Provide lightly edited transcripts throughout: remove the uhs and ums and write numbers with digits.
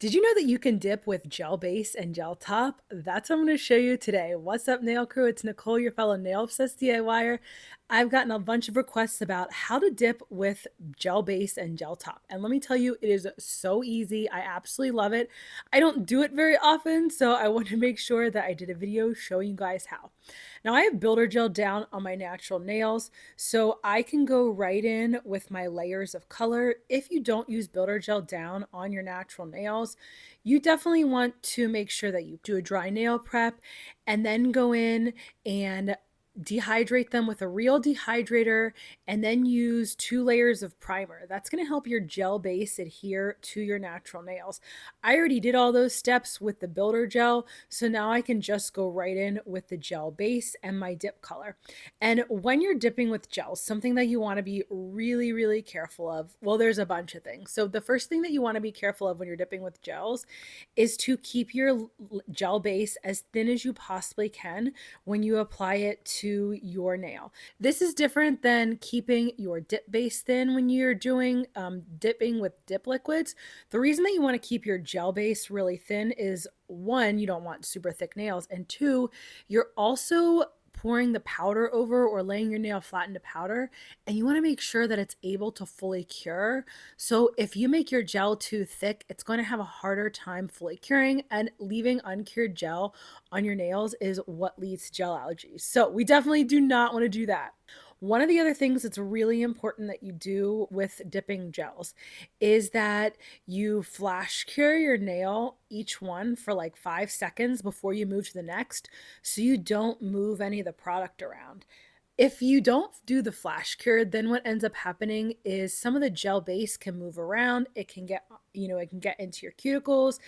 Did you know that you can dip with gel base and gel top? That's what I'm going to show you today. What's up, nail crew? It's Nicole, your fellow nail obsessed DIYer. I've gotten a bunch of requests about how to dip with gel base and gel top. And let me tell you, it is so easy. I absolutely love it. I don't do it very often, so I want to make sure that I did a video showing you guys how. Now, I have builder gel down on my natural nails, so I can go right in with my layers of color. If you don't use builder gel down on your natural nails, you definitely want to make sure that you do a dry nail prep and then go in and dehydrate them with a real dehydrator and then use 2 layers of primer. That's going to help your gel base adhere to your natural nails. I already did all those steps with the builder gel, so now I can just go right in with the gel base and my dip color. And when you're dipping with gels, something that you want to be really, really careful of, well, there's a bunch of things. So the first thing that you want to be careful of when you're dipping with gels is to keep your gel base as thin as you possibly can when you apply it to your nail. This is different than keeping your dip base thin when you're doing dipping with dip liquids. The reason that you want to keep your gel base really thin is one, you don't want super thick nails, and two, you're also pouring the powder over or laying your nail flat into powder, and you want to make sure that it's able to fully cure. So if you make your gel too thick, it's going to have a harder time fully curing, and leaving uncured gel on your nails is what leads to gel allergies. So we definitely do not want to do that. One of the other things that's really important that you do with dipping gels is that you flash cure your nail, each one, for like 5 seconds before you move to the next, so you don't move any of the product around. If you don't do the flash cure, then what ends up happening is some of the gel base can move around. It can get, it can get into your cuticles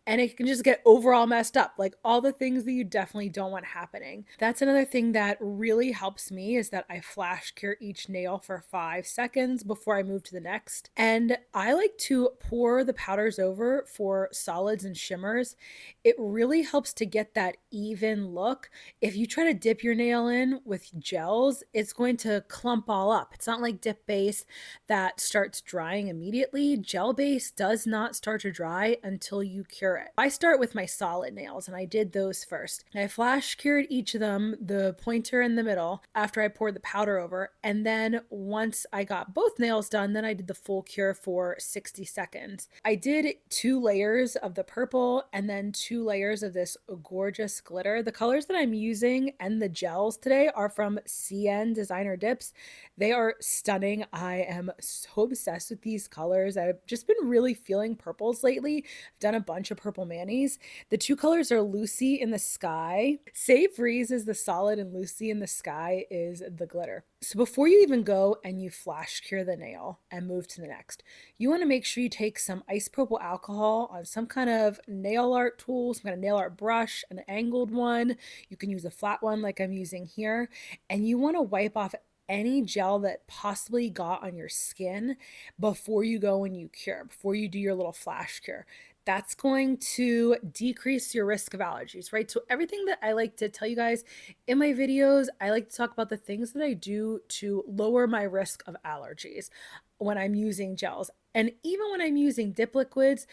and it can just get overall messed up. Like all the things that you definitely don't want happening. That's another thing that really helps me is that I flash cure each nail for 5 seconds before I move to the next. And I like to pour the powders over for solids and shimmers. It really helps to get that even look. If you try to dip your nail in with gel, it's going to clump all up. It's not like dip base that starts drying immediately. Gel base does not start to dry until you cure it. I start with my solid nails and I did those first. I flash cured each of them, the pointer in the middle, after I poured the powder over. And then once I got both nails done, then I did the full cure for 60 seconds. I did 2 layers of the purple and then 2 layers of this gorgeous glitter. The colors that I'm using and the gels today are from CN Designer Dips. They are stunning. I am so obsessed with these colors. I've just been really feeling purples lately. I've done a bunch of purple manis. The 2 colors are Lucy in the Sky. Save Freeze is the solid and Lucy in the Sky is the glitter. So before you even go and you flash cure the nail and move to the next, you want to make sure you take some isopropyl alcohol on some kind of nail art tool, some kind of nail art brush, an angled one. You can use a flat one like I'm using here, and you want to wipe off any gel that possibly got on your skin before you go and you cure, before you do your little flash cure. That's going to decrease your risk of allergies, right? So everything that I like to tell you guys in my videos, I like to talk about the things that I do to lower my risk of allergies when I'm using gels. And even when I'm using dip liquids,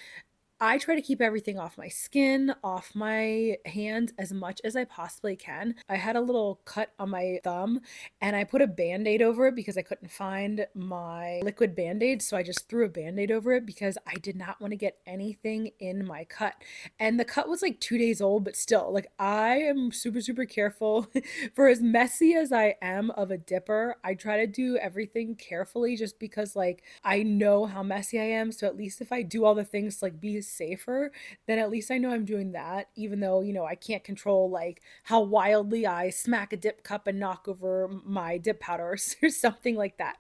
I try to keep everything off my skin, off my hands as much as I possibly can. I had a little cut on my thumb and I put a band-aid over it because I couldn't find my liquid band-aid. So I just threw a band-aid over it because I did not want to get anything in my cut. And the cut was like 2 days old, but still, like I am super, super careful. For as messy as I am of a dipper, I try to do everything carefully just because like I know how messy I am. So at least if I do all the things to, like, be safer, then at least I know I'm doing that, even though, I can't control like how wildly I smack a dip cup and knock over my dip powder or something like that.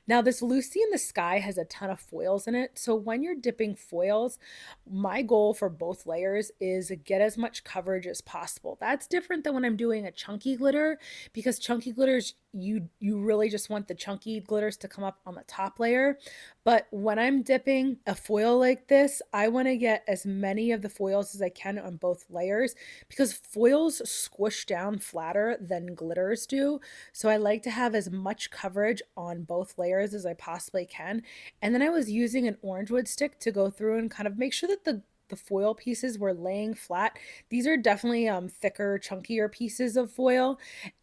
Now, this Lucy in the Sky has a ton of foils in it. So when you're dipping foils, my goal for both layers is get as much coverage as possible. That's different than when I'm doing a chunky glitter, because chunky glitters, you really just want the chunky glitters to come up on the top layer. But when I'm dipping a foil like this, I want to get as many of the foils as I can on both layers because foils squish down flatter than glitters do. So I like to have as much coverage on both layers as I possibly can. And then I was using an orange wood stick to go through and kind of make sure that the the foil pieces were laying flat. These are definitely thicker, chunkier pieces of foil,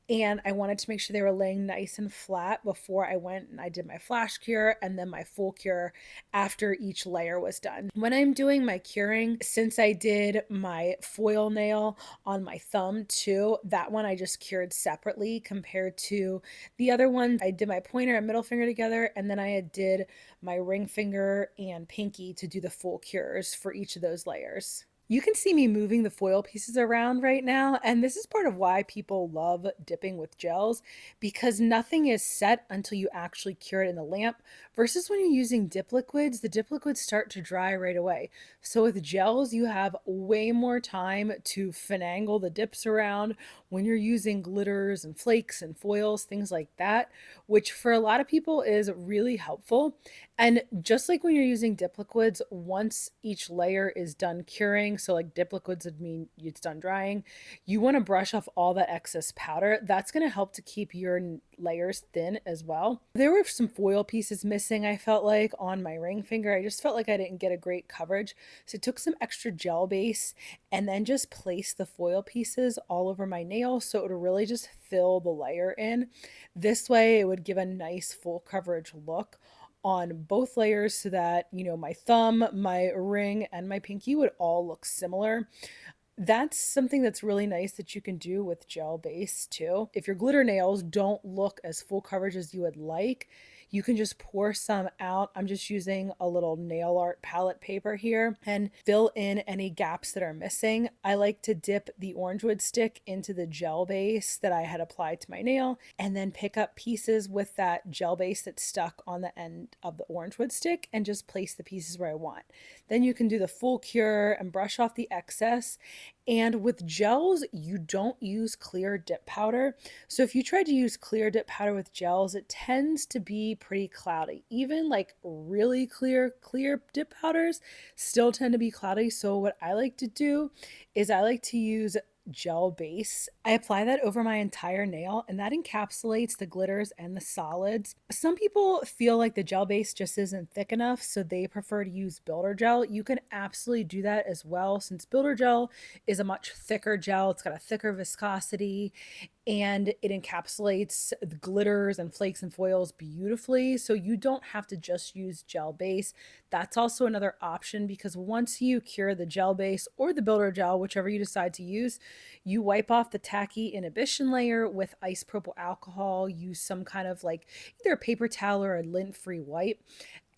and I wanted to make sure they were laying nice and flat before I went and I did my flash cure and then my full cure after each layer was done. When I'm doing my curing, since I did my foil nail on my thumb too, that one I just cured separately compared to the other one. I did my pointer and middle finger together, and then I had did my ring finger and pinky to do the full cures for each of those layers. You can see me moving the foil pieces around right now, and this is part of why people love dipping with gels, because nothing is set until you actually cure it in the lamp, versus when you're using dip liquids, the dip liquids start to dry right away. So with gels, you have way more time to finagle the dips around when you're using glitters and flakes and foils, things like that, which for a lot of people is really helpful. And just like when you're using dip liquids, once each layer is done curing, so like dip liquids would mean it's done drying, you want to brush off all that excess powder. That's going to help to keep your layers thin as well. There were some foil pieces missing, I felt like, on my ring finger. I just felt like I didn't get a great coverage. So I took some extra gel base and then just placed the foil pieces all over my nail so it would really just fill the layer in. This way it would give a nice full coverage look on both layers so that, my thumb, my ring, and my pinky would all look similar. That's something that's really nice that you can do with gel base too. If your glitter nails don't look as full coverage as you would like, you can just pour some out. I'm just using a little nail art palette paper here and fill in any gaps that are missing. I like to dip the orange wood stick into the gel base that I had applied to my nail and then pick up pieces with that gel base that's stuck on the end of the orange wood stick and just place the pieces where I want. Then you can do the full cure and brush off the excess. And with gels, you don't use clear dip powder. So if you try to use clear dip powder with gels, it tends to be pretty cloudy. Even like really clear dip powders still tend to be cloudy. So what I like to do is I like to use gel base. I apply that over my entire nail and that encapsulates the glitters and the solids. Some people feel like the gel base just isn't thick enough, so they prefer to use builder gel. You can absolutely do that as well, since builder gel is a much thicker gel. It's got a thicker viscosity and it encapsulates the glitters and flakes and foils beautifully. So you don't have to just use gel base. That's also another option, because once you cure the gel base or the builder gel, whichever you decide to use, you wipe off the tacky inhibition layer with isopropyl alcohol, use some kind of like either a paper towel or a lint-free wipe.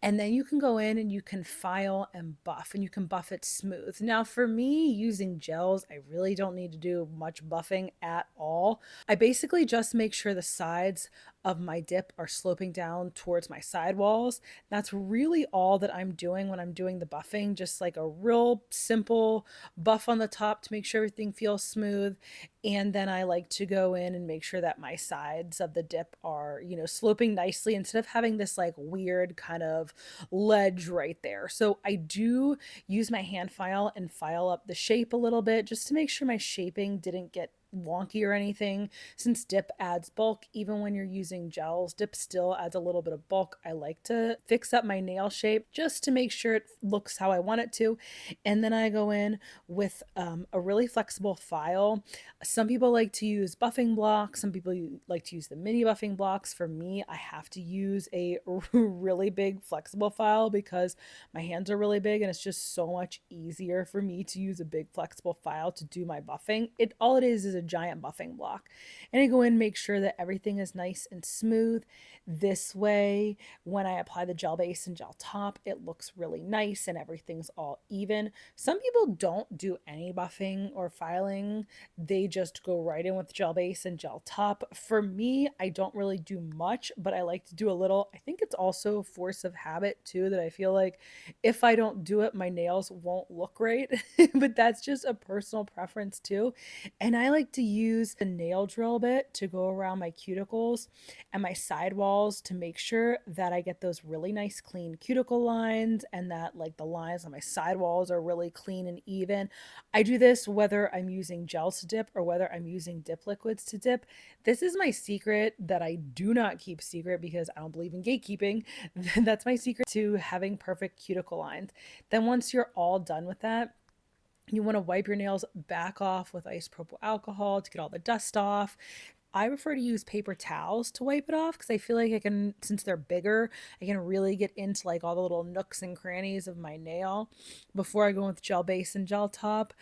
And then you can go in and you can file and buff, and you can buff it smooth. Now, for me, using gels, I really don't need to do much buffing at all. I basically just make sure the sides of my dip are sloping down towards my sidewalls. That's really all that I'm doing when I'm doing the buffing, just like a real simple buff on the top to make sure everything feels smooth. And then I like to go in and make sure that my sides of the dip are, sloping nicely instead of having this like weird kind of ledge right there. So I do use my hand file and file up the shape a little bit just to make sure my shaping didn't get wonky or anything. Since dip adds bulk, even when you're using gels, dip still adds a little bit of bulk. I like to fix up my nail shape just to make sure it looks how I want it to. And then I go in with a really flexible file. Some people like to use buffing blocks. Some people like to use the mini buffing blocks. For me, I have to use a really big flexible file because my hands are really big and it's just so much easier for me to use a big flexible file to do my buffing. All it is a giant buffing block. And I go in and make sure that everything is nice and smooth. This way, when I apply the gel base and gel top, it looks really nice and everything's all even. Some people don't do any buffing or filing. They just go right in with gel base and gel top. For me, I don't really do much, but I like to do a little. I think it's also force of habit too, that I feel like if I don't do it, my nails won't look right. But that's just a personal preference too. And I like like to use the nail drill bit to go around my cuticles and my sidewalls to make sure that I get those really nice clean cuticle lines and that like the lines on my sidewalls are really clean and even. I do this whether I'm using gels to dip or whether I'm using dip liquids to dip. This is my secret that I do not keep secret because I don't believe in gatekeeping. That's my secret to having perfect cuticle lines. Then once you're all done with that, you want to wipe your nails back off with isopropyl alcohol to get all the dust off. I prefer to use paper towels to wipe it off because I feel like I can, since they're bigger, I can really get into like all the little nooks and crannies of my nail before I go with gel base and gel top.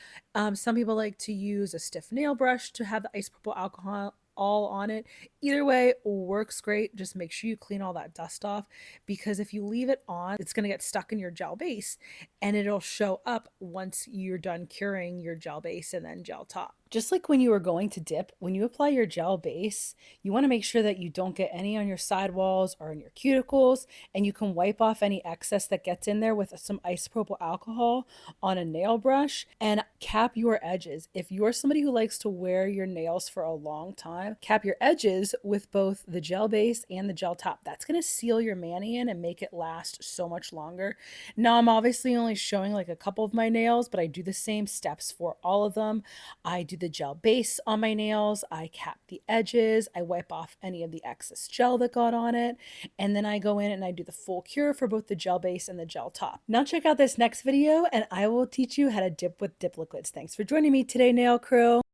Some people like to use a stiff nail brush to have the isopropyl alcohol all on it. Either way works great. Just make sure you clean all that dust off because if you leave it on, it's going to get stuck in your gel base and it'll show up once you're done curing your gel base and then gel top. Just like when you are going to dip, when you apply your gel base, you want to make sure that you don't get any on your sidewalls or in your cuticles, and you can wipe off any excess that gets in there with some isopropyl alcohol on a nail brush and cap your edges. If you're somebody who likes to wear your nails for a long time, cap your edges with both the gel base and the gel top. That's going to seal your mani in and make it last so much longer. Now, I'm obviously only showing like a couple of my nails, but I do the same steps for all of them. I do the gel base on my nails, I cap the edges, I wipe off any of the excess gel that got on it, and then I go in and I do the full cure for both the gel base and the gel top. Now check out this next video and I will teach you how to dip with dip liquids. Thanks for joining me today, nail crew.